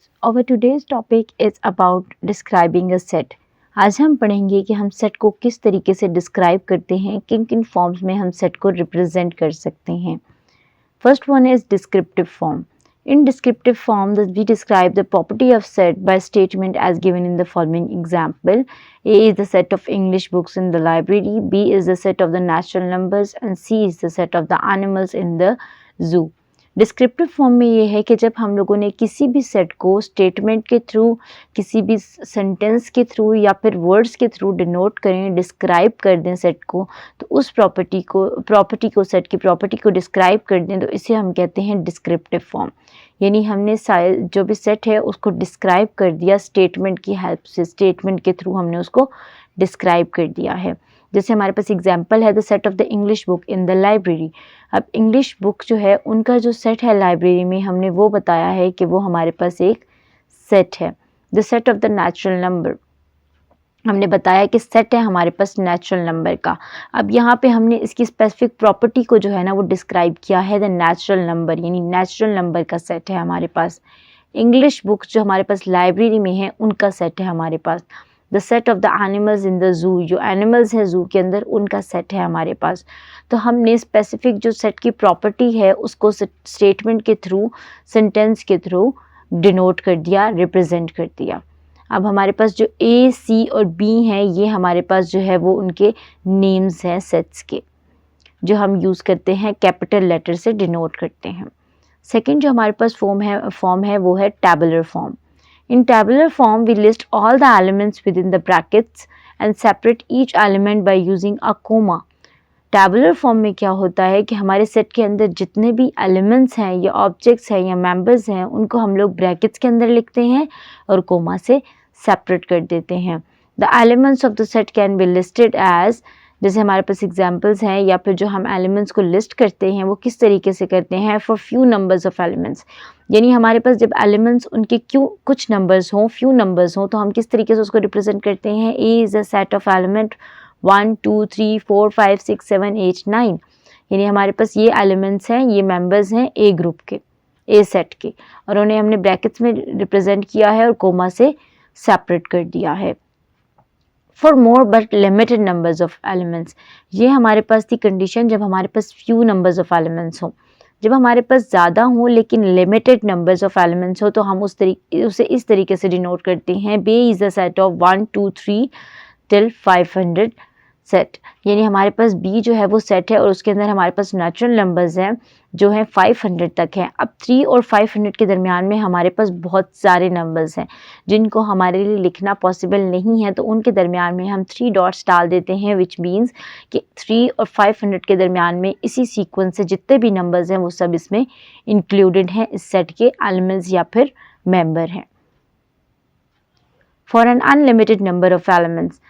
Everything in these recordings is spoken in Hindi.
students, our today's topic is about describing a set. आज हम पढ़ेंगे कि हम सेट को किस तरीके से डिस्क्राइब करते हैं, किन किन फॉर्म्स में हम सेट को रिप्रेजेंट कर सकते हैं. First one is descriptive form. In descriptive form, we describe the property of set by statement as given in the following example. A is the set of English books in the library, B is the set of the natural numbers and C is the set of the animals in the zoo. Descriptive form में ये है कि जब हम लोगों ने किसी भी सेट को स्टेटमेंट के थ्रू, किसी भी सेंटेंस के थ्रू या फिर वर्ड्स के थ्रू डिनोट करें, डिस्क्राइब कर दें सेट को, तो उस प्रॉपर्टी को सेट की प्रॉपर्टी को डिस्क्राइब कर दें, तो इसे हम कहते हैं डिस्क्रिप्टिव फॉर्म. यानी हमने जो भी सेट है उसको डिस्क्राइब कर दिया स्टेटमेंट की हेल्प से, स्टेटमेंट के थ्रू हमने उसको डिस्क्राइब कर दिया है. जैसे हमारे पास एग्जाम्पल है the set of the English book in the library. अब इंग्लिश बुक जो है उनका जो सेट है लाइब्रेरी में, हमने वो बताया है कि वो हमारे पास एक सेट है. The set of the natural number, हमने बताया कि सेट है हमारे पास नेचुरल नंबर का. अब यहाँ पे हमने इसकी स्पेसिफिक प्रॉपर्टी को जो है ना वो डिस्क्राइब किया है द नेचुरल नंबर, यानी नेचुरल नंबर का सेट है हमारे पास. इंग्लिश बुक्स जो हमारे पास लाइब्रेरी में है उनका सेट है हमारे पास. The set of the animals in the zoo, जो एनिमल्स हैं जू के अंदर उनका सेट है हमारे पास. तो हमने स्पेसिफिक जो सेट की प्रॉपर्टी है उसको स्टेटमेंट के थ्रू, सेंटेंस के थ्रू डिनोट कर दिया, रिप्रेजेंट कर दिया. अब हमारे पास जो ए, सी और बी हैं ये हमारे पास जो है वो उनके नेम्स हैं सेट्स के, जो हम यूज़ करते हैं कैपिटल लेटर से डिनोट करते हैं. सेकेंड जो हमारे पास फॉर्म है वो है tabular form. In tabular form, we list all the elements within the brackets and separate each element by using a comma. Tabular form में क्या होता है कि हमारे सेट के अंदर जितने भी elements हैं या objects हैं या members हैं उनको हम लोग ब्रैकेट्स के अंदर लिखते हैं और कोमा से सेपरेट कर देते हैं. The elements of the set can be listed as, जैसे हमारे पास एग्जाम्पल्स हैं या फिर जो हम एलिमेंट्स को लिस्ट करते हैं वो किस तरीके से करते हैं, for few numbers of elements. यानी हमारे पास जब एलिमेंट्स उनके कुछ नंबर्स हों, फ्यू नंबर्स हों, तो हम किस तरीके से उसको रिप्रेजेंट करते हैं. A is a set of element 1 2 3 4 5 6 7 8 9. यानी हमारे पास ये एलिमेंट्स हैं, ये मेंबर्स हैं ए ग्रुप के, ए सेट के, और उन्हें हमने ब्रैकेट्स में रिप्रेजेंट किया है और कोमा से सेपरेट कर दिया है. For more but limited numbers of elements, ये हमारे पास थी कंडीशन जब हमारे पास फ्यू नंबर्स ऑफ एलिमेंट्स हों. जब हमारे पास ज़्यादा हों लेकिन लिमिटेड नंबर्स ऑफ एलिमेंट्स हो तो हम उसे इस तरीके से डिनोट करते हैं. B is a set of 1 2 3 till 500 set. यानी हमारे पास बी जो है वो सेट है और उसके अंदर हमारे पास नेचुरल नंबर्स हैं जो हैं 500 तक हैं. अब 3 और 500 के दरमियान में हमारे पास बहुत सारे नंबर्स हैं जिनको हमारे लिए लिखना पॉसिबल नहीं है, तो उनके दरमियान में हम 3 डॉट्स डाल देते हैं, विच मीन्स कि 3 और 500 के दरमियान में इसी सीक्वेंस से जितने भी नंबर्स हैं वो सब इसमें इंक्लूडेड हैं, इस सेट के एलिमेंट्स या फिर मेंबर हैं. For an unlimited number of elements,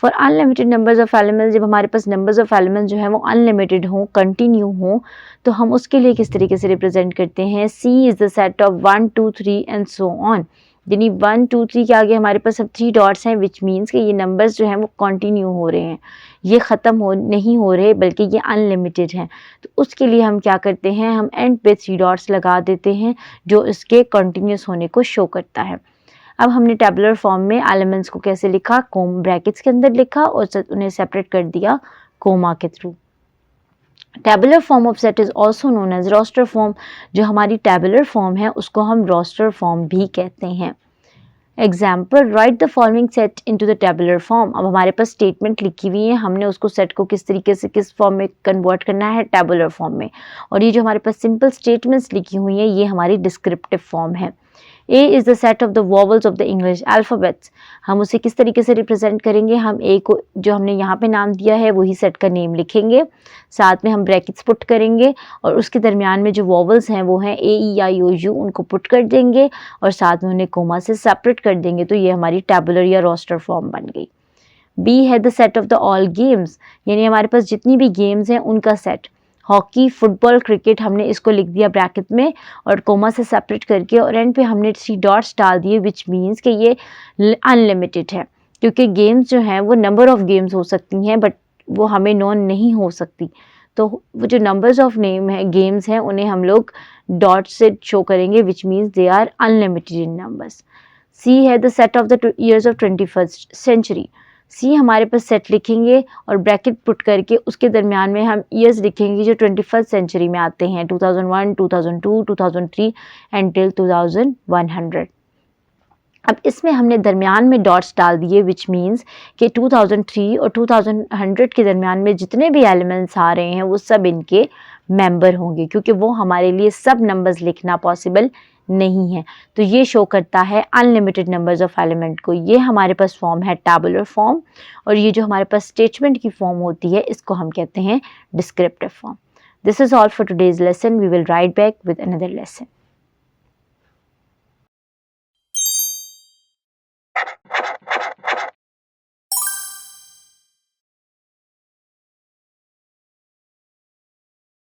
for unlimited numbers of elements, जब हमारे पास नंबर्स ऑफ एलिमेंट्स जो है वो अनलिमिटेड हों, कंटिन्यू हों, तो हम उसके लिए किस तरीके से रिप्रेजेंट करते हैं. C is the set of 1 2 3 and so on. यानी 1 2 3 के आगे हमारे पास अब 3 डॉट्स हैं, विच मीन्स कि ये नंबर्स जो हैं वो कंटिन्यू हो रहे हैं, ये ख़त्म नहीं हो रहे बल्कि ये अनलिमिटेड हैं. तो उसके लिए हम क्या करते हैं, हम एंड पे 3 डॉट्स लगा देते हैं जो इसके कंटिन्यूस होने को शो करता है. अब हमने टैबुलर फॉर्म में एलिमेंट्स को कैसे लिखा, कोम ब्रैकेट्स के अंदर लिखा और उन्हें सेपरेट कर दिया कोमा के थ्रू. Tabular form of set is also known as roster form. जो हमारी टैबुलर फॉर्म है उसको हम रोस्टर फॉर्म भी कहते हैं. Example, right the following set into the tabular form. अब हमारे पास स्टेटमेंट लिखी हुई है, हमने उसको सेट को किस तरीके से किस फॉर्म में कन्वर्ट करना है, टैबुलर फॉर्म में. और ये जो हमारे पास सिंपल स्टेटमेंट्स लिखी हुई हैं ये हमारी डिस्क्रिप्टिव फॉर्म है. A is the set of the vowels of the English alphabets. हम उसे किस तरीके से रिप्रेजेंट करेंगे, हम A को जो हमने यहाँ पे नाम दिया है वही सेट का नेम लिखेंगे, साथ में हम ब्रैकेट्स पुट करेंगे और उसके दरमियान में जो वॉवल्स हैं वो हैं A E I O U, उनको पुट कर देंगे और साथ में उन्हें कोमा से सेपरेट कर देंगे. तो ये हमारी टैबुलर या रोस्टर फॉर्म बन गई. B है the set of the all games, यानी हमारे पास जितनी भी गेम्स हैं उनका सेट. हॉकी, फुटबॉल, क्रिकेट, हमने इसको लिख दिया ब्रैकेट में और कोमा से सेपरेट करके और एंड पे हमने 3 डॉट्स डाल दिए, विच मीन्स कि ये अनलिमिटेड है, क्योंकि गेम्स जो हैं वो नंबर ऑफ गेम्स हो सकती हैं बट वो हमें नोन नहीं हो सकती. तो वो जो नंबर्स ऑफ नेम है गेम्स हैं उन्हें हम लोग डॉट से शो करेंगे which means they are unlimited in numbers. C है the set of the years of 21st century. C हमारे पास सेट लिखेंगे और ब्रैकेट पुट करके उसके दरमियान में हम ईयर्स लिखेंगे जो 21st सेंचुरी में आते हैं, 2001, 2002, 2003 एंड टिल 2100। अब इसमें हमने दरमियान में डॉट्स डाल दिए विच मीन्स कि 2003 और 2100 के दरमियान में जितने भी एलिमेंट्स आ रहे हैं वो सब इनके मेंबर होंगे, क्योंकि वो हमारे लिए सब नंबर्स लिखना पॉसिबल नहीं है। तो ये शो करता है अनलिमिटेड नंबर्स ऑफ एलिमेंट को। ये हमारे पास फॉर्म है टैबुलर फॉर्म, और ये जो हमारे पास स्टेटमेंट की फॉर्म होती है इसको हम कहते हैं descriptive form. This is all for today's lesson. We will write back with another lesson.